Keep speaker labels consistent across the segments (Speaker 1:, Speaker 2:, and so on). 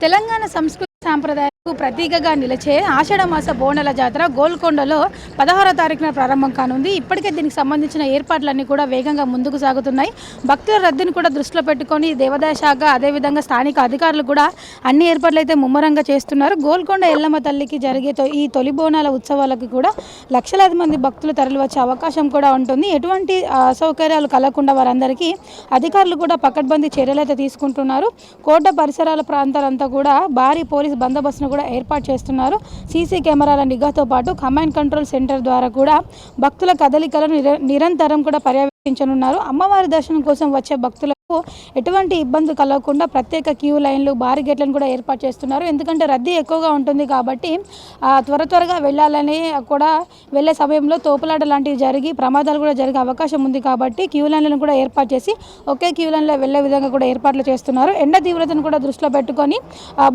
Speaker 1: తెలంగాణ సంస్కృతి సాంప్రదాయాలకు ప్రతీకగా నిలిచే ఆషాఢమాస బోనాల జాతర గోల్కొండలో 16వ తారీఖున ప్రారంభం కానుంది. ఇప్పటికే దీనికి సంబంధించిన ఏర్పాట్లన్నీ కూడా వేగంగా ముందుకు సాగుతున్నాయి. భక్తుల రద్దీని కూడా దృష్టిలో పెట్టుకొని దేవాదాయ శాఖ అదేవిధంగా స్థానిక అధికారులు కూడా అన్ని ఏర్పాట్లు అయితే ముమ్మరంగా చేస్తున్నారు. గోల్కొండ ఎల్లమ్మ తల్లికి జరిగే ఈ తొలి బోనాల ఉత్సవాలకు కూడా లక్షలాది మంది భక్తులు తరలివచ్చే అవకాశం కూడా ఉంటుంది. ఎటువంటి అసౌకర్యాలు కలగకుండా వారందరికీ అధికారులు కూడా పకడ్బందీ చర్యలు అయితే తీసుకుంటున్నారు. కోట పరిసరాల ప్రాంతాలంతా కూడా భారీ పోలీస్ బందోబస్తును కూడా ఏర్పాటు చేస్తున్నారు. సీసీ కెమెరాల నిఘాతో పాటు కమాండ్ కంట్రోల్ సెంటర్ ద్వారా కూడా భక్తుల కదలికలను నిరంతరం కూడా పర్యవేక్షించనున్నారు. అమ్మవారి దర్శనం కోసం వచ్చే భక్తులకు ఎటువంటి ఇబ్బంది కలగకుండా ప్రత్యేక క్యూ లైన్లు భారీ గేట్లను కూడా ఏర్పాటు చేస్తున్నారు. ఎందుకంటే రద్దీ ఎక్కువగా ఉంటుంది కాబట్టి త్వరగా వెళ్ళాలని కూడా వెళ్ళే సమయంలో తోపులాట లాంటివి జరిగి ప్రమాదాలు కూడా జరిగే అవకాశం ఉంది కాబట్టి క్యూ లైన్లను కూడా ఏర్పాటు చేసి ఒకే క్యూ లైన్లో వెళ్ళే విధంగా కూడా ఏర్పాట్లు చేస్తున్నారు. ఎండ తీవ్రతను కూడా దృష్టిలో పెట్టుకొని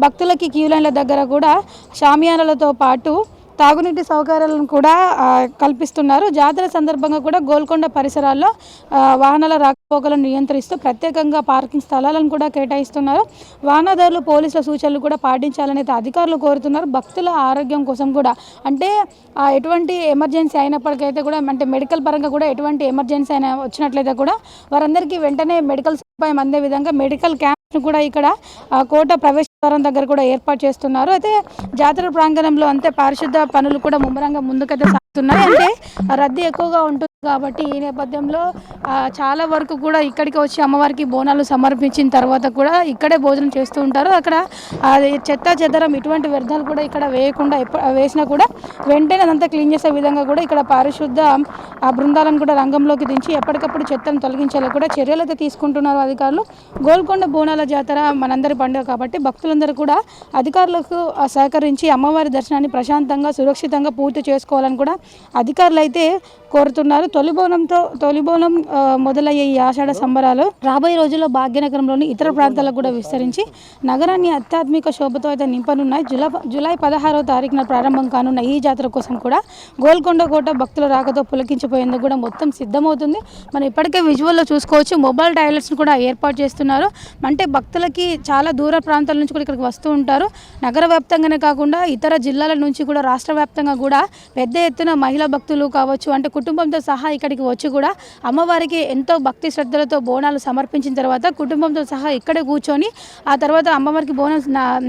Speaker 1: భక్తులకి క్యూ లైన్ల దగ్గర కూడా షామియానాలతో పాటు తాగునీటి సౌకర్యాలను కూడా కల్పిస్తున్నారు. జాతర సందర్భంగా కూడా గోల్కొండ పరిసరాల్లో వాహనాల రాకపోకలను నియంత్రిస్తూ ప్రత్యేకంగా పార్కింగ్ స్థలాలను కూడా కేటాయిస్తున్నారు. వాహనదారులు పోలీసుల సూచనలు కూడా పాటించాలని అధికారులు కోరుతున్నారు. భక్తుల ఆరోగ్యం కోసం కూడా అంటే ఎటువంటి ఎమర్జెన్సీ అయినప్పటికైతే కూడా అంటే మెడికల్ పరంగా కూడా ఎటువంటి ఎమర్జెన్సీ అయినా వచ్చినట్లయితే కూడా వారందరికీ వెంటనే మెడికల్ సదుపాయం అందే విధంగా మెడికల్ క్యాంప్ను కూడా ఇక్కడ కోట ప్రవేశ ద్వారం దగ్గర కూడా ఏర్పాటు చేస్తున్నారు. అయితే జాతర ప్రాంగణంలో అంతే పారిశుద్ధ పనులు కూడా ముమ్మరంగా ముందుకైతే సాగుతున్నాయి. అంటే రద్దీ ఎక్కువగా ఉంటుంది కాబట్టి ఈ నేపథ్యంలో చాలా వరకు కూడా ఇక్కడికి వచ్చి అమ్మవారికి బోనాలు సమర్పించిన తర్వాత కూడా ఇక్కడే భోజనం చేస్తూ ఉంటారు. అక్కడ చెత్త చెదరం ఇటువంటి వ్యర్థాలు కూడా ఇక్కడ వేయకుండా వేసినా కూడా వెంటనే అదంతా క్లీన్ చేసే విధంగా కూడా ఇక్కడ పారిశుద్ధ బృందాలను కూడా రంగంలోకి దించి ఎప్పటికప్పుడు చెత్తను తొలగించేలా కూడా చర్యలు అయితే తీసుకుంటున్నారు అధికారులు. గోల్కొండ బోనాల జాతర మనందరి పండుగ కాబట్టి భక్తులందరూ కూడా అధికారులకు సహకరించి అమ్మవారి దర్శనాన్ని ప్రశాంతంగా సురక్షితంగా పూర్తి చేసుకోవాలని కూడా అధికారులు అయితే కోరుతున్నారు. తొలి బోనం మొదలయ్యే ఈ ఆషాఢ సంబరాలు రాబోయే రోజుల్లో భాగ్యనగరంలోని ఇతర ప్రాంతాలకు కూడా విస్తరించి నగరాన్ని ఆధ్యాత్మిక శోభతో అయితే నింపనున్నాయి. జూలై 16వ తారీఖున ప్రారంభం కానున్న ఈ జాతర కోసం కూడా గోల్కొండ కోట భక్తుల రాకతో పులకించిపోయేందుకు కూడా మొత్తం సిద్ధమవుతుంది. మనం ఇప్పటికే విజువల్లో చూసుకోవచ్చు. మొబైల్ టాయిలెట్స్ను కూడా ఏర్పాటు చేస్తున్నారు. అంటే భక్తులకి చాలా దూర ప్రాంతాల నుంచి కూడా ఇక్కడికి వస్తూ ఉంటారు. నగర వ్యాప్తంగానే కాకుండా ఇతర జిల్లాల నుంచి కూడా రాష్ట్ర వ్యాప్తంగా కూడా పెద్ద ఎత్తున మహిళా భక్తులు కావచ్చు అంటే కుటుంబంతో సహా ఇక్కడికి వచ్చి కూడా అమ్మవారికి ఎంతో భక్తి శ్రద్ధలతో బోనాలు సమర్పించిన తర్వాత కుటుంబంతో సహా ఇక్కడే కూర్చొని ఆ తర్వాత అమ్మవారికి బోనం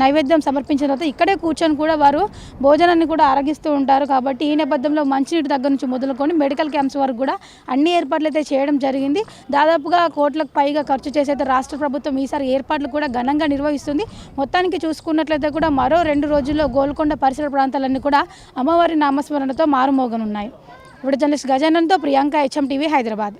Speaker 1: నైవేద్యం సమర్పించిన తర్వాత ఇక్కడే కూర్చొని కూడా వారు భోజనాన్ని కూడా ఆరగిస్తూ ఉంటారు. కాబట్టి ఈ నేపథ్యంలో మంచినీటి దగ్గర నుంచి మొదలుకొని మెడికల్ క్యాంప్స్ వరకు కూడా అన్ని ఏర్పాట్లు అయితే చేయడం జరిగింది. దాదాపుగా కోట్లకు పైగా ఖర్చు చేసైతే రాష్ట్ర ప్రభుత్వం ఈసారి ఏర్పాట్లు కూడా ఘనంగా నిర్వహిస్తుంది. మొత్తానికి చూసుకున్నట్లయితే కూడా మరో 2 రోజుల్లో గోల్కొండ పరిసర ప్రాంతాలన్నీ కూడా అమ్మవారి నామస్మరణతో మారుమోగనున్నాయి. ఇప్పుడు జర్నలిస్ట్ గజానంతో ప్రియాంక, HM టీవీ, హైదరాబాద్.